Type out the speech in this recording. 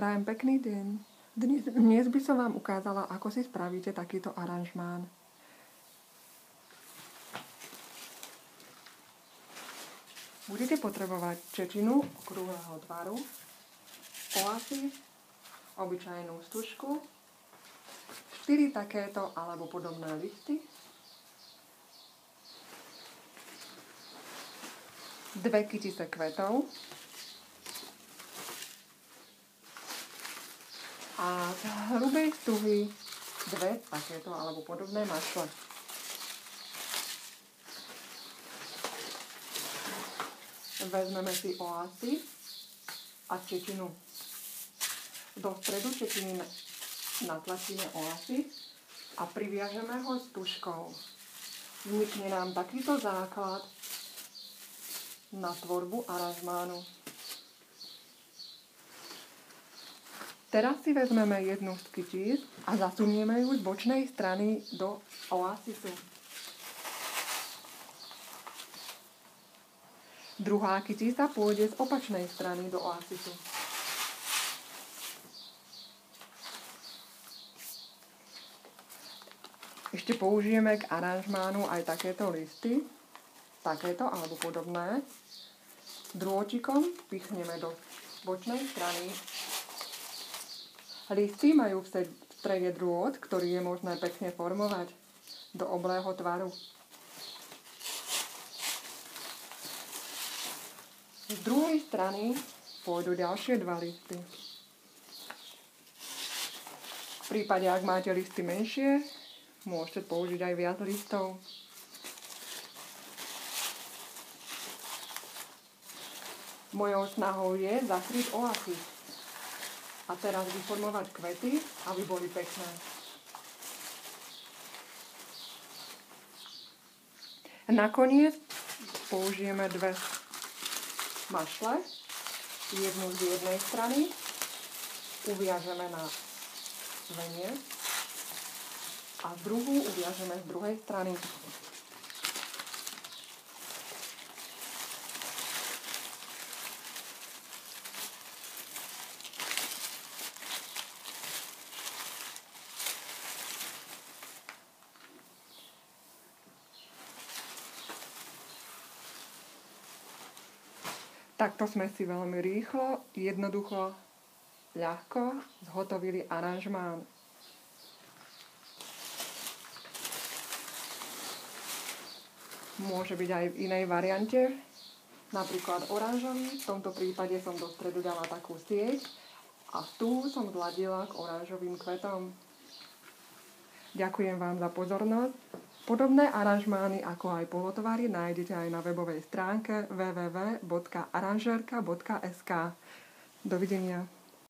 Prajem pekný deň. Dnes by som vám ukázala, ako si spravíte takýto aranžmán. Budete potrebovať čečinu okrúhleho tvaru, oasis, obyčajnú stužku, 4 takéto alebo podobné listy, 2 kytice kvetov a z hrubej stuhy 2 takéto alebo podobné mašle. Vezmeme si oasis a čečinu. Do stredu čečiny natlačíme oasis a priviažeme ho stužkou. Vznikne nám takýto základ na tvorbu aranžmánu. Teraz si vezmeme jednu z kytíc a zasunieme ju z bočnej strany do oasisu. Druhá kytíca pôjde z opačnej strany do oasisu. Ešte použijeme k aranžmánu aj takéto listy, takéto alebo podobné. Drôtikom pichneme do bočnej strany. Listy majú v strede drôt, ktorý je možné pekne formovať do oblého tvaru. Z druhej strany pôjdu ďalšie 2 listy. V prípade, ak máte listy menšie, môžete použiť aj viac listov. Mojou snahou je zakryť oasis a teraz vyformovať kvety, aby boli pekné. Nakoniec použijeme 2 mašle, jednu z jednej strany, uviažeme na veniec a druhú uviažeme z druhej strany. Takto sme si veľmi rýchlo, jednoducho, ľahko zhotovili aranžmán. Môže byť aj v inej variante, napríklad oranžový. V tomto prípade som do stredu dala takú sieť a tu som zladila k oranžovým kvetom. Ďakujem vám za pozornosť. Podobné aranžmány ako aj polotvary nájdete aj na webovej stránke www.aranžerka.sk. Dovidenia.